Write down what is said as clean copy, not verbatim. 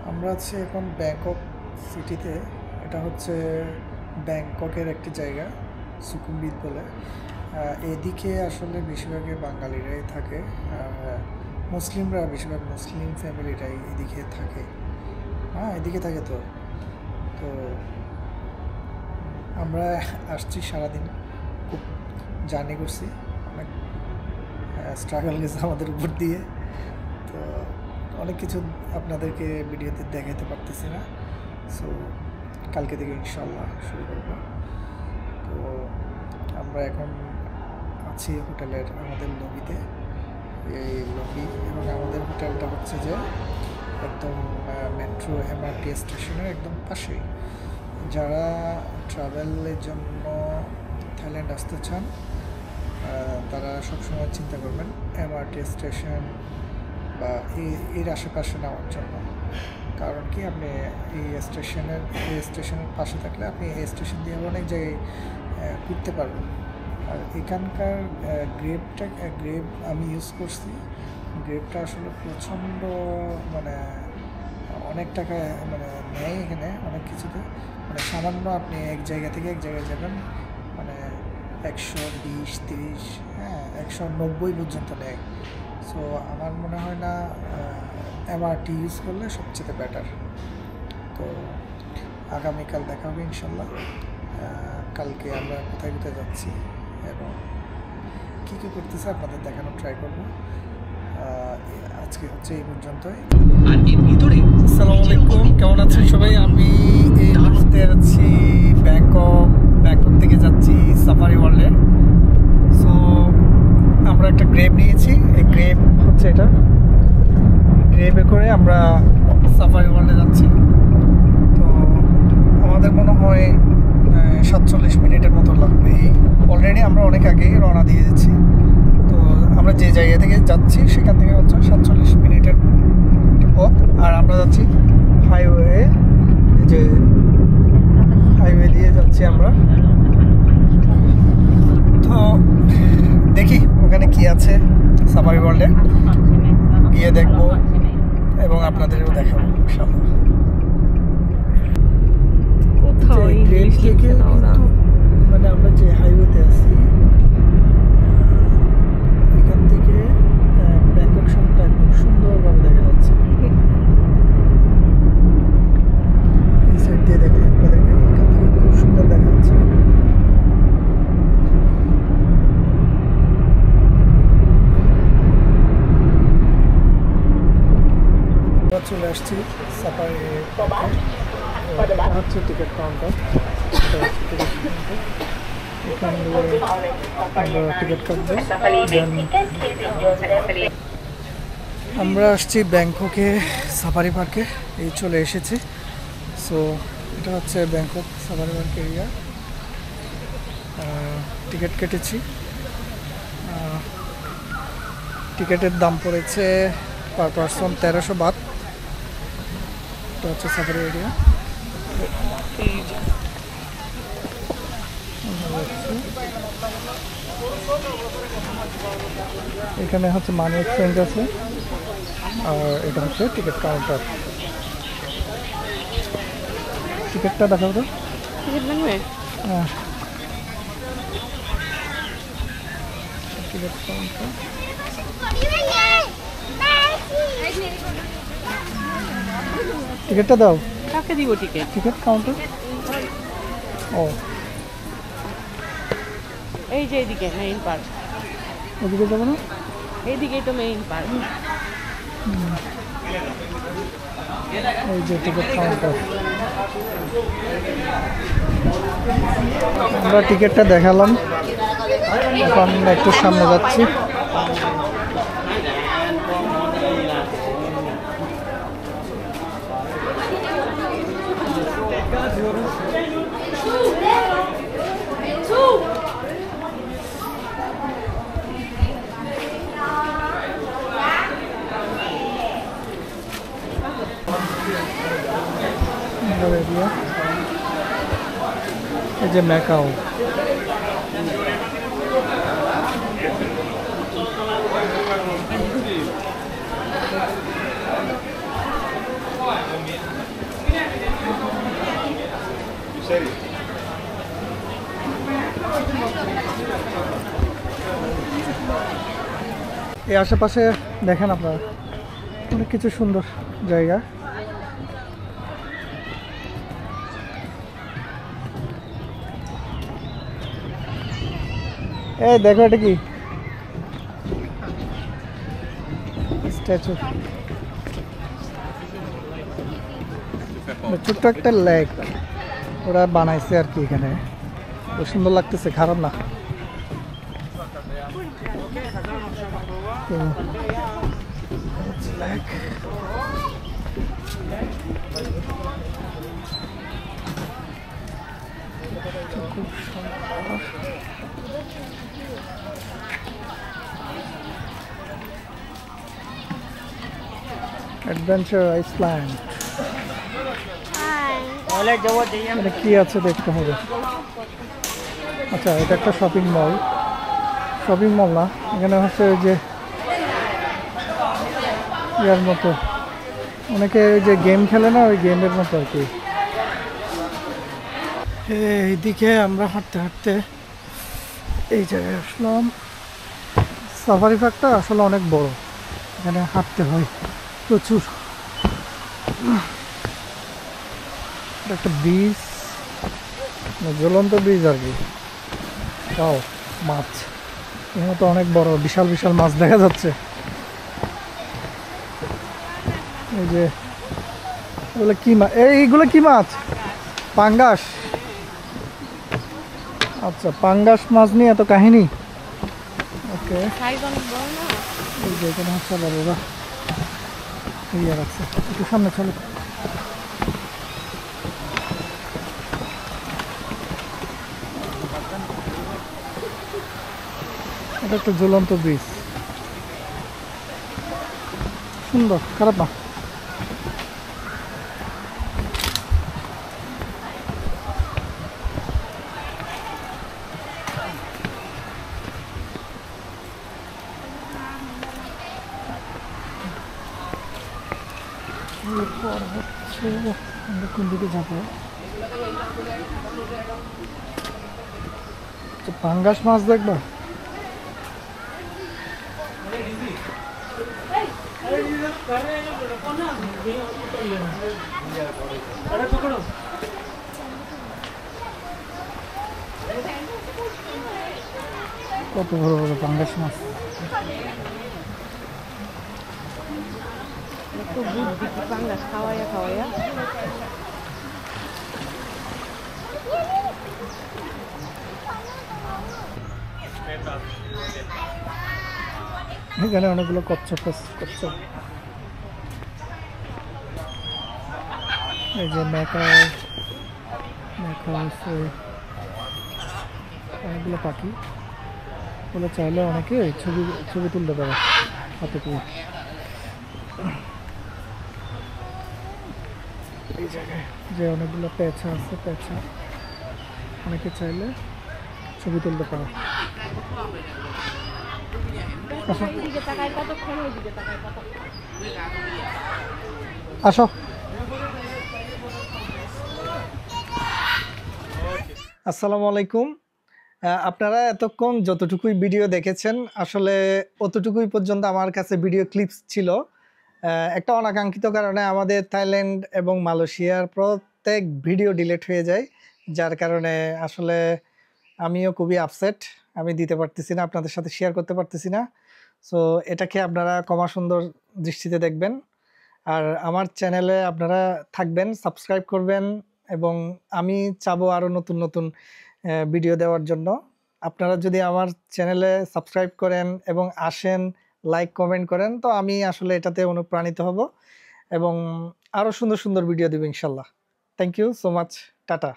আমরা আছি এখন ব্যাংকক সিটিতে। এটা হচ্ছে ব্যাংককের একটি জায়গা, সুকুমবিট বলে। এদিকে আসলে বেশিরভাগই বাঙালিরাই থাকে, আর মুসলিমরা বেশিরভাগ মুসলিম ফ্যামিলিটাই এদিকে থাকে। এদিকে থাকে। তো তো আমরা আসছি সারাদিন, খুব জার্নি করছি, অনেক স্ট্রাগল গেছে আমাদের উপর দিয়ে। তো অনেক কিছু আপনাদেরকে ভিডিওতে দেখাতে পারতেছি না। সো কালকে থেকে ইনশাল্লাহ শুরু করব। তো আমরা এখন আছি হোটেলের আমাদের লবিতে, এই লবি, এবং আমাদের হোটেলটা হচ্ছে যে একদম মেট্রো এমআরটি স্টেশনের একদম পাশেই। যারা ট্রাভেলের জন্য থাইল্যান্ড আসতে চান তারা সবসময় চিন্তা করবেন এমআরটি স্টেশন বা এর আশেপাশে নেওয়ার জন্য। কারণ কি, আপনি এই স্টেশনের পাশে থাকলে আপনি এই স্টেশন দিয়ে অনেক জায়গায় ঘুরতে পারবেন। আর এখানকার গ্রেপ আমি ইউজ করছি। গ্রেপটা আসলে প্রচণ্ড অনেক টাকা নেয় এখানে অনেক কিছুতে। সামান্য আপনি এক জায়গা থেকে এক জায়গায় যাবেন 120, 30, 190 পর্যন্ত নেয়। সো আমার মনে হয় না এমআরটি ইউজ করলে সবচেয়ে বেটার। তো আগামীকাল দেখা হবে ইনশাল্লাহ। কালকে আমরা কোথায় কোথায় যাচ্ছি এবং কী কী করতেছে আপনাদের দেখানোর ট্রাই করবো। আজকে হচ্ছে এই পর্যন্তই। আসসালামু আলাইকুম, কেমন আছেন সবাই? আমি এই মুহূর্তে আছি ব্যাংকক থেকে যাচ্ছি সাফারি ওয়ার্ল্ডে। সো আমরা একটা গ্রেপ নিয়েছি, এই গ্রেপ হচ্ছে এটা, গ্রেপে করে আমরা সাফারি ওয়ার্ল্ডে যাচ্ছি। তো আমাদের মনে হয় 47 মিনিটের মতো লাগবে। অলরেডি আমরা অনেক আগেই রওনা দিয়ে দিচ্ছি। তো আমরা যে জায়গা থেকে যাচ্ছি সেখান থেকে হচ্ছে 47 মিনিটের পথ। আর আমরা যাচ্ছি হাইওয়ে, যে হাইওয়ে দিয়ে যাচ্ছি আমরা। তো দেখি ওখানে কি আছে সাফারি ওয়ার্ল্ডে, গিয়ে দেখবো এবং আপনাদেরও দেখাবো ইনশাআল্লাহ। আমরা যে হাইওয়েতে আছি এখান থেকে ব্যাংকক শহরটা একদম সুন্দরভাবে দেখা যাচ্ছে। এই সাইড দিয়ে দেখে আপনাদেরকে এখান থেকে খুব সুন্দর দেখা যাচ্ছে। চলে আসছি সাফারি হচ্ছে টিকিট কাউন্টার। এখান দিয়ে আমরা টিকিট কাটবো। আমরা আসছি ব্যাংককে সাফারি পার্কে, এই চলে এসেছি। সো এটা হচ্ছে Bangkok safari park area. Ticket কেটেছি, টিকিটের দাম পড়েছে পার পারসন 1300 বাত। এটা হচ্ছে সাফারি এরিয়া। এখানে হচ্ছে মানি এক্সচেঞ্জ আছে, আর এটা হচ্ছে টিকিট কাউন্টার। টিকিটটা দেখাবো তো? হ্যাঁ, টিকিট কাউন্টার। টিকিটটা দাও। কাকে দিব টিকিট? Ticket counter. ও, এই যে এইদিকে মেইন পার্ক। ওদিকে যাবো না? এইদিকেই তো মেইন পার্ক। এই যে টিকিট কাউন্টার। আমরা টিকিটটা দেখালাম, এখন একটু সামনে যাচ্ছি। এই যে ম্যাকাও। এই আশেপাশে দেখেন আপনারা অনেক কিছু সুন্দর জায়গা। এই দেখো এটা কি স্ট্যাচু, ছোট্ট একটা লেক ওরা বানাইছে আর কি। এখানে খুব সুন্দর লাগতেছে, খারাপ না। লেক খুব সুন্দর। Adventure Iceland. এটা কি আছে দেখতে হবে। আচ্ছা, এটা একটা শপিং মল। শপিং মল না, এখানে হচ্ছে ওই যে ইয়ার মতো, অনেকে ওই যে গেম খেলে না, ওই গেমের মতো আর কি। এইদিকে আমরা হাঁটতে হাঁটতে এই জায়গায় আসলাম। সাফারি পার্কটা আসলে অনেক বড়, এখানে হাঁটতে হয় প্রচুর। একটা ব্রিজ, ঝুলন্ত ব্রিজ আর কি। তাও মাছ, এখানে তো অনেক বড় বিশাল বিশাল মাছ দেখা যাচ্ছে। এই যে এগুলো কি মাছ? এইগুলো কি মাছ? পাঙ্গাস। আচ্ছা, পাঙ্গাস মাছ নিয়ে এত কাহিনী। ওকে, এই যে এখানে হচ্ছে বাবা ইয়ে রাখছে। একটু সামনে চলো। এটা একটা ঝুলন্ত ব্রিজ, সুন্দর, খারাপ না। এরপর হচ্ছে আমরা কোন দিকে যাবো? পাঙ্গাস মাছ দেখবা? কত বড় বড় পাঙ্গাস মাছ। এখানে অনেকগুলো কচ্ছপ কচ্ছপ। এই যে মেকা আছে, অনেকগুলো পাখি। বলে চাইলে অনেকে ছবি ছবি তুলতে পারে হাতে করে। এই জায়গায় যে অনেকগুলো পেঁচা আছে, পেঁচা অনেকে চাইলে ছবি তুলতে পারে। আসো। আসসালামু আলাইকুম। আপনারা এতক্ষণ যতটুকুই ভিডিও দেখেছেন, আসলে অতটুকুই পর্যন্ত আমার কাছে ভিডিও ক্লিপস ছিল। একটা অনাকাঙ্ক্ষিত কারণে আমাদের থাইল্যান্ড এবং মালয়েশিয়ার প্রত্যেক ভিডিও ডিলিট হয়ে যায়, যার কারণে আসলে আমিও খুবই আপসেট। আমি দিতে পারতেছি না, আপনাদের সাথে শেয়ার করতে পারতেছি না। সো এটাকে আপনারা ক্ষমা সুন্দর দৃষ্টিতে দেখবেন। আর আমার চ্যানেলে আপনারা থাকবেন, সাবস্ক্রাইব করবেন, এবং আমি চাবো আরও নতুন নতুন ভিডিও দেওয়ার জন্য। আপনারা যদি আমার চ্যানেলে সাবস্ক্রাইব করেন এবং আসেন, লাইক কমেন্ট করেন, তো আমি আসলে এটাতে অনুপ্রাণিত হব এবং আরও সুন্দর সুন্দর ভিডিও দেব ইনশাল্লাহ। Thank you so much. Tata.